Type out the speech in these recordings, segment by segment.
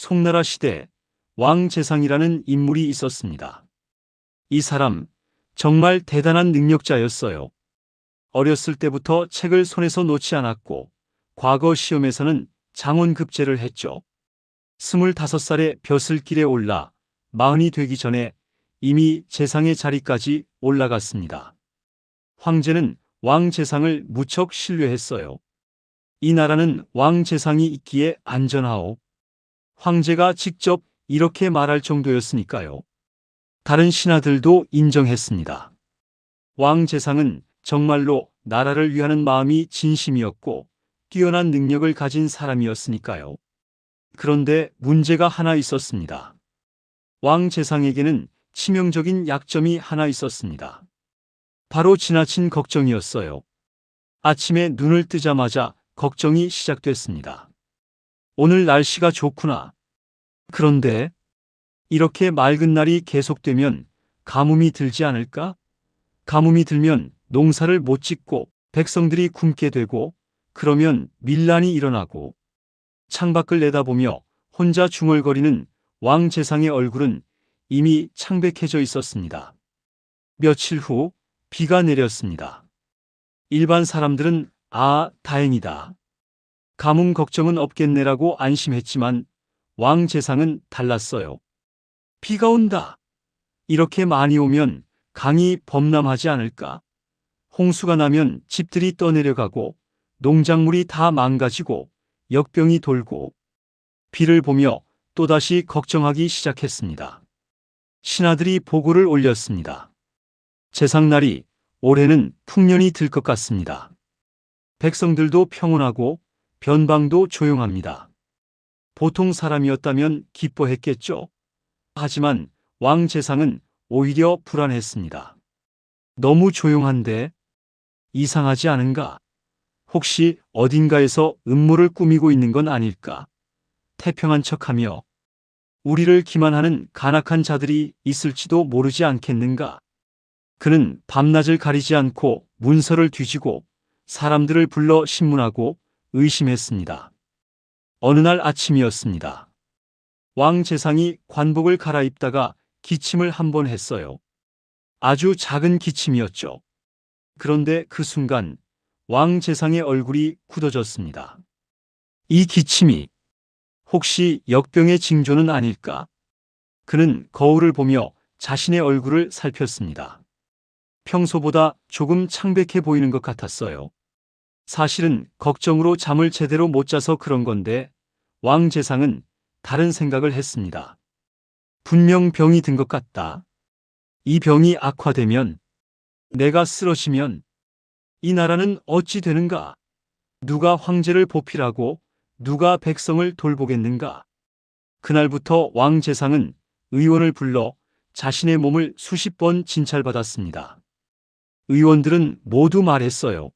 송나라 시대 왕재상이라는 인물이 있었습니다. 이 사람 정말 대단한 능력자였어요. 어렸을 때부터 책을 손에서 놓지 않았고 과거 시험에서는 장원급제를 했죠. 25살에 벼슬길에 올라 40이 되기 전에 이미 재상의 자리까지 올라갔습니다. 황제는 왕재상을 무척 신뢰했어요. 이 나라는 왕재상이 있기에 안전하오. 황제가 직접 이렇게 말할 정도였으니까요. 다른 신하들도 인정했습니다. 왕재상은 정말로 나라를 위하는 마음이 진심이었고 뛰어난 능력을 가진 사람이었으니까요. 그런데 문제가 하나 있었습니다. 왕재상에게는 치명적인 약점이 하나 있었습니다. 바로 지나친 걱정이었어요. 아침에 눈을 뜨자마자 걱정이 시작됐습니다. 오늘 날씨가 좋구나. 그런데 이렇게 맑은 날이 계속되면 가뭄이 들지 않을까? 가뭄이 들면 농사를 못 짓고 백성들이 굶게 되고 그러면 밀란이 일어나고. 창밖을 내다보며 혼자 중얼거리는 왕재상의 얼굴은 이미 창백해져 있었습니다. 며칠 후 비가 내렸습니다. 일반 사람들은 다행이다. 가뭄 걱정은 없겠네라고 안심했지만 왕재상은 달랐어요. 비가 온다. 이렇게 많이 오면 강이 범람하지 않을까? 홍수가 나면 집들이 떠내려가고 농작물이 다 망가지고 역병이 돌고. 비를 보며 또다시 걱정하기 시작했습니다. 신하들이 보고를 올렸습니다. 재상날이 올해는 풍년이 들 것 같습니다. 백성들도 평온하고 변방도 조용합니다. 보통 사람이었다면 기뻐했겠죠. 하지만 왕재상은 오히려 불안했습니다. 너무 조용한데 이상하지 않은가? 혹시 어딘가에서 음모를 꾸미고 있는 건 아닐까? 태평한 척하며 우리를 기만하는 간악한 자들이 있을지도 모르지 않겠는가? 그는 밤낮을 가리지 않고 문서를 뒤지고 사람들을 불러 신문하고 의심했습니다. 어느 날 아침이었습니다. 왕재상이 관복을 갈아입다가 기침을 한 번 했어요. 아주 작은 기침이었죠. 그런데 그 순간 왕재상의 얼굴이 굳어졌습니다. 이 기침이 혹시 역병의 징조는 아닐까? 그는 거울을 보며 자신의 얼굴을 살폈습니다. 평소보다 조금 창백해 보이는 것 같았어요. 사실은 걱정으로 잠을 제대로 못 자서 그런 건데 왕재상은 다른 생각을 했습니다. 분명 병이 든 것 같다. 이 병이 악화되면, 내가 쓰러지면 이 나라는 어찌 되는가? 누가 황제를 보필하고 누가 백성을 돌보겠는가? 그날부터 왕재상은 의원을 불러 자신의 몸을 수십 번 진찰받았습니다. 의원들은 모두 말했어요.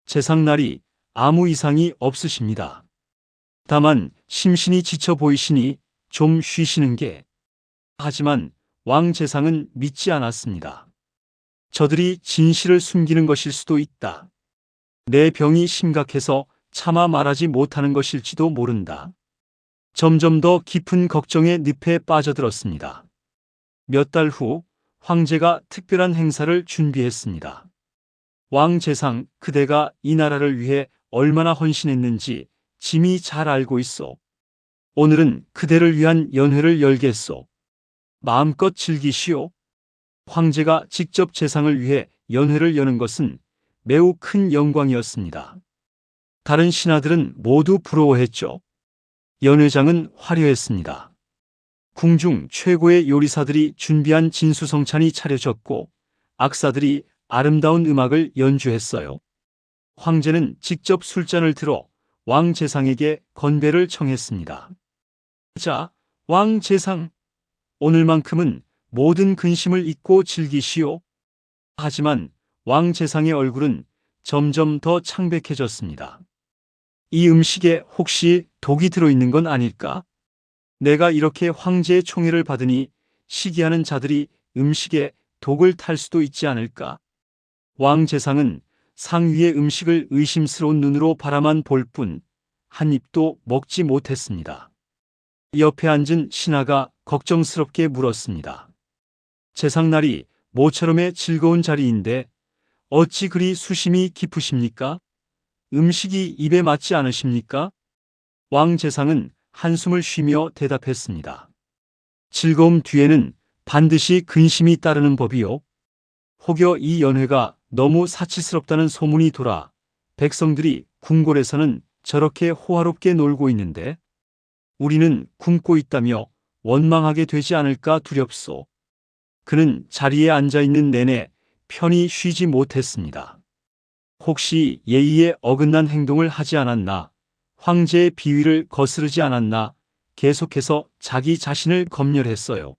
재상날이 아무 이상이 없으십니다. 다만 심신이 지쳐 보이시니 좀 쉬시는 게. 하지만 왕재상은 믿지 않았습니다. 저들이 진실을 숨기는 것일 수도 있다. 내 병이 심각해서 차마 말하지 못하는 것일지도 모른다. 점점 더 깊은 걱정의 늪에 빠져들었습니다. 몇 달 후 황제가 특별한 행사를 준비했습니다. 왕재상, 그대가 이 나라를 위해 얼마나 헌신했는지 짐이 잘 알고 있소. 오늘은 그대를 위한 연회를 열겠소. 마음껏 즐기시오. 황제가 직접 재상을 위해 연회를 여는 것은 매우 큰 영광이었습니다. 다른 신하들은 모두 부러워했죠. 연회장은 화려했습니다. 궁중 최고의 요리사들이 준비한 진수성찬이 차려졌고 악사들이 아름다운 음악을 연주했어요. 황제는 직접 술잔을 들어 왕재상에게 건배를 청했습니다. 자, 왕재상, 오늘만큼은 모든 근심을 잊고 즐기시오. 하지만 왕재상의 얼굴은 점점 더 창백해졌습니다. 이 음식에 혹시 독이 들어있는 건 아닐까? 내가 이렇게 황제의 총애를 받으니 시기하는 자들이 음식에 독을 탈 수도 있지 않을까? 왕재상은 상 위의 음식을 의심스러운 눈으로 바라만 볼 뿐 한 입도 먹지 못했습니다. 옆에 앉은 신하가 걱정스럽게 물었습니다. 제상날이 모처럼의 즐거운 자리인데 어찌 그리 수심이 깊으십니까? 음식이 입에 맞지 않으십니까? 왕재상은 한숨을 쉬며 대답했습니다. 즐거움 뒤에는 반드시 근심이 따르는 법이요. 혹여 이 연회가 너무 사치스럽다는 소문이 돌아 백성들이 궁궐에서는 저렇게 호화롭게 놀고 있는데 우리는 굶고 있다며 원망하게 되지 않을까 두렵소. 그는 자리에 앉아 있는 내내 편히 쉬지 못했습니다. 혹시 예의에 어긋난 행동을 하지 않았나? 황제의 비위를 거스르지 않았나? 계속해서 자기 자신을 검열했어요.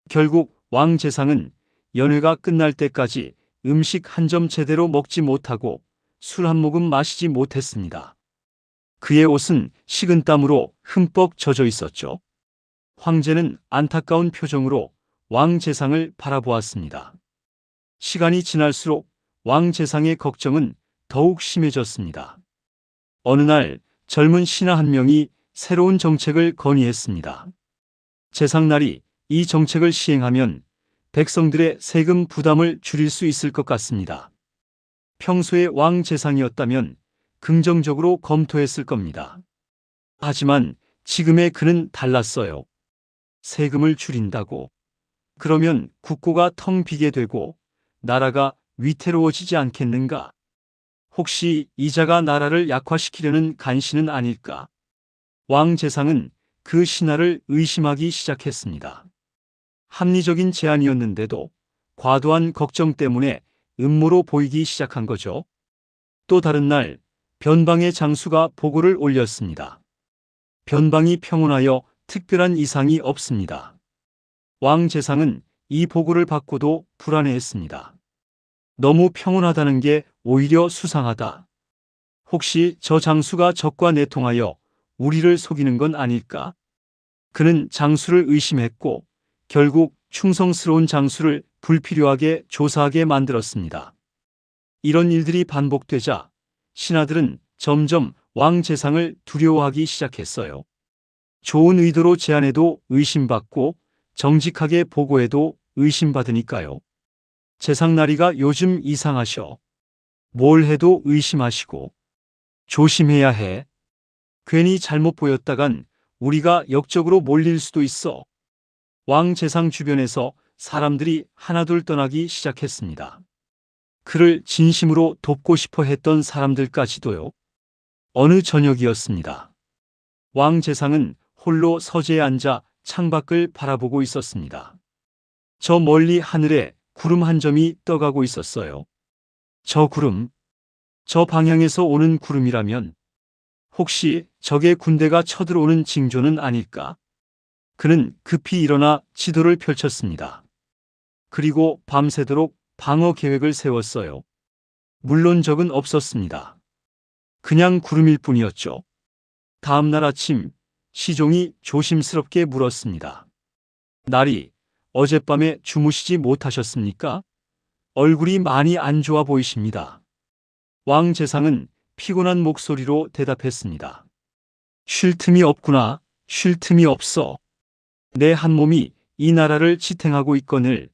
결국 왕재상은 연회가 끝날 때까지 음식 한 점 제대로 먹지 못하고 술 한 모금 마시지 못했습니다. 그의 옷은 식은땀으로 흠뻑 젖어 있었죠. 황제는 안타까운 표정으로 왕재상을 바라보았습니다. 시간이 지날수록 왕재상의 걱정은 더욱 심해졌습니다. 어느 날 젊은 신하 한 명이 새로운 정책을 건의했습니다. 재상날이 이 정책을 시행하면 백성들의 세금 부담을 줄일 수 있을 것 같습니다. 평소에 왕재상이었다면 긍정적으로 검토했을 겁니다. 하지만 지금의 그는 달랐어요. 세금을 줄인다고? 그러면 국고가 텅 비게 되고 나라가 위태로워지지 않겠는가? 혹시 이자가 나라를 약화시키려는 간신은 아닐까? 왕재상은 그 신하를 의심하기 시작했습니다. 합리적인 제안이었는데도 과도한 걱정 때문에 음모로 보이기 시작한 거죠. 또 다른 날 변방의 장수가 보고를 올렸습니다. 변방이 평온하여 특별한 이상이 없습니다. 왕재상은 이 보고를 받고도 불안해했습니다. 너무 평온하다는 게 오히려 수상하다. 혹시 저 장수가 적과 내통하여 우리를 속이는 건 아닐까? 그는 장수를 의심했고 결국 충성스러운 장수를 불필요하게 조사하게 만들었습니다. 이런 일들이 반복되자 신하들은 점점 왕재상을 두려워하기 시작했어요. 좋은 의도로 제안해도 의심받고 정직하게 보고해도 의심받으니까요. 재상나리가 요즘 이상하셔. 뭘 해도 의심하시고 조심해야 해. 괜히 잘못 보였다간 우리가 역적으로 몰릴 수도 있어. 왕재상 주변에서 사람들이 하나둘 떠나기 시작했습니다. 그를 진심으로 돕고 싶어 했던 사람들까지도요. 어느 저녁이었습니다. 왕재상은 홀로 서재에 앉아 창밖을 바라보고 있었습니다. 저 멀리 하늘에 구름 한 점이 떠가고 있었어요. 저 구름, 저 방향에서 오는 구름이라면 혹시 적의 군대가 쳐들어오는 징조는 아닐까? 그는 급히 일어나 지도를 펼쳤습니다. 그리고 밤새도록 방어 계획을 세웠어요. 물론 적은 없었습니다. 그냥 구름일 뿐이었죠. 다음 날 아침 시종이 조심스럽게 물었습니다. 날이 어젯밤에 주무시지 못하셨습니까? 얼굴이 많이 안 좋아 보이십니다. 왕재상은 피곤한 목소리로 대답했습니다. 쉴 틈이 없구나. 쉴 틈이 없어. 내 한 몸이 이 나라를 지탱하고 있거늘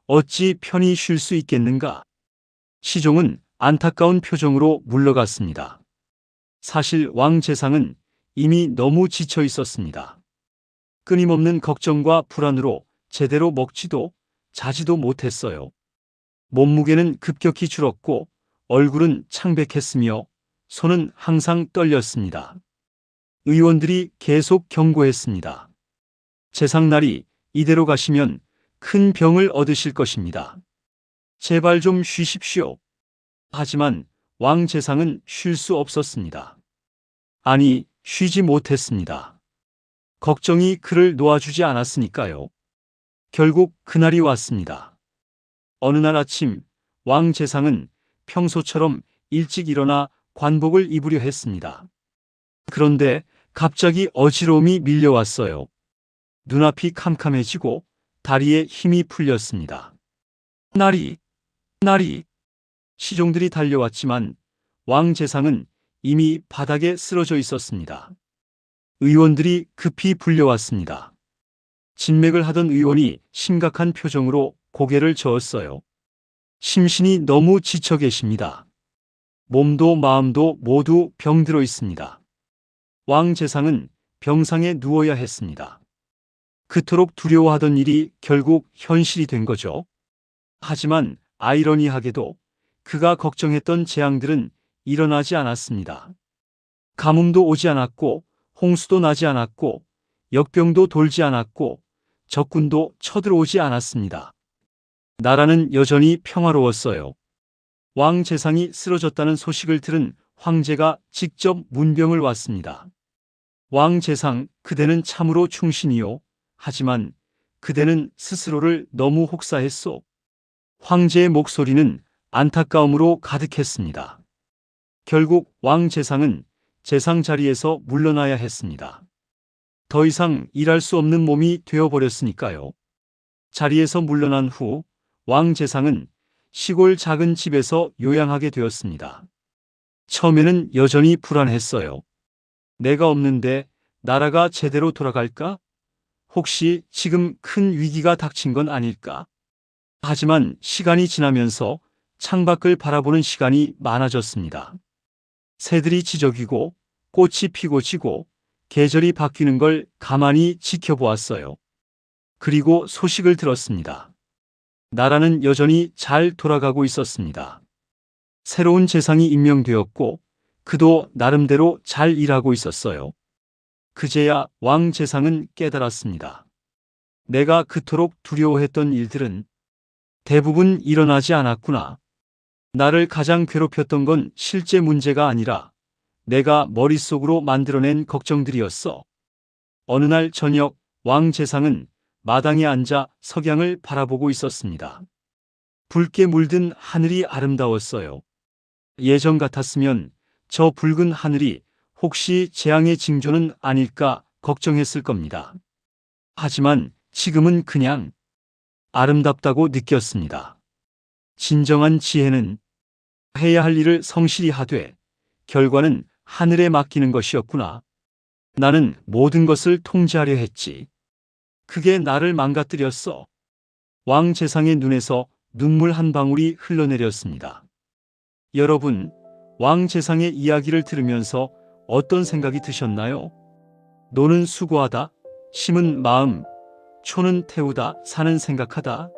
어찌 편히 쉴 수 있겠는가? 시종은 안타까운 표정으로 물러갔습니다. 사실 왕재상은 이미 너무 지쳐 있었습니다. 끊임없는 걱정과 불안으로 제대로 먹지도 자지도 못했어요. 몸무게는 급격히 줄었고 얼굴은 창백했으며 손은 항상 떨렸습니다. 의원들이 계속 경고했습니다. 재상날이 이대로 가시면 큰 병을 얻으실 것입니다. 제발 좀 쉬십시오. 하지만 왕재상은 쉴 수 없었습니다. 아니, 쉬지 못했습니다. 걱정이 그를 놓아주지 않았으니까요. 결국 그날이 왔습니다. 어느 날 아침 왕재상은 평소처럼 일찍 일어나 관복을 입으려 했습니다. 그런데 갑자기 어지러움이 밀려왔어요. 눈앞이 캄캄해지고 다리에 힘이 풀렸습니다. 나리! 시종들이 달려왔지만 왕재상은 이미 바닥에 쓰러져 있었습니다. 의원들이 급히 불려왔습니다. 진맥을 하던 의원이 심각한 표정으로 고개를 저었어요. 심신이 너무 지쳐 계십니다. 몸도 마음도 모두 병들어 있습니다. 왕 재상은 병상에 누워야 했습니다. 그토록 두려워하던 일이 결국 현실이 된 거죠. 하지만 아이러니하게도 그가 걱정했던 재앙들은 일어나지 않았습니다. 가뭄도 오지 않았고 홍수도 나지 않았고 역병도 돌지 않았고 적군도 쳐들어오지 않았습니다. 나라는 여전히 평화로웠어요. 왕 재상이 쓰러졌다는 소식을 들은 황제가 직접 문병을 왔습니다. 왕 재상, 그대는 참으로 충신이요. 하지만 그대는 스스로를 너무 혹사했소. 황제의 목소리는 안타까움으로 가득했습니다. 결국 왕 재상은 재상 자리에서 물러나야 했습니다. 더 이상 일할 수 없는 몸이 되어버렸으니까요. 자리에서 물러난 후 왕 재상은 시골 작은 집에서 요양하게 되었습니다. 처음에는 여전히 불안했어요. 내가 없는데 나라가 제대로 돌아갈까? 혹시 지금 큰 위기가 닥친 건 아닐까? 하지만 시간이 지나면서 창밖을 바라보는 시간이 많아졌습니다. 새들이 지저귀고 꽃이 피고 지고 계절이 바뀌는 걸 가만히 지켜보았어요. 그리고 소식을 들었습니다. 나라는 여전히 잘 돌아가고 있었습니다. 새로운 재상이 임명되었고 그도 나름대로 잘 일하고 있었어요. 그제야 왕 재상은 깨달았습니다. 내가 그토록 두려워했던 일들은 대부분 일어나지 않았구나. 나를 가장 괴롭혔던 건 실제 문제가 아니라 내가 머릿속으로 만들어낸 걱정들이었어. 어느 날 저녁 왕 재상은 마당에 앉아 석양을 바라보고 있었습니다. 붉게 물든 하늘이 아름다웠어요. 예전 같았으면 저 붉은 하늘이 혹시 재앙의 징조는 아닐까 걱정했을 겁니다. 하지만 지금은 그냥 아름답다고 느꼈습니다. 진정한 지혜는 해야 할 일을 성실히 하되 결과는 하늘에 맡기는 것이었구나. 나는 모든 것을 통제하려 했지. 그게 나를 망가뜨렸어. 왕 재상의 눈에서 눈물 한 방울이 흘러내렸습니다. 여러분, 왕 재상의 이야기를 들으면서 어떤 생각이 드셨나요? 노는 수고하다, 심은 마음, 초는 태우다, 사는 생각하다.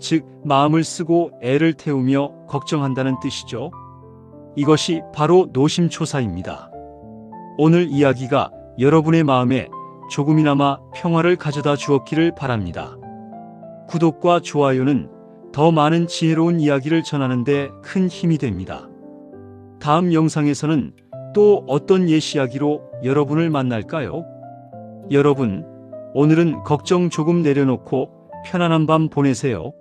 즉, 마음을 쓰고 애를 태우며 걱정한다는 뜻이죠. 이것이 바로 노심초사입니다. 오늘 이야기가 여러분의 마음에 조금이나마 평화를 가져다 주었기를 바랍니다. 구독과 좋아요는 더 많은 지혜로운 이야기를 전하는 데 큰 힘이 됩니다. 다음 영상에서는 또 어떤 옛 이야기로 여러분을 만날까요? 여러분, 오늘은 걱정 조금 내려놓고 편안한 밤 보내세요.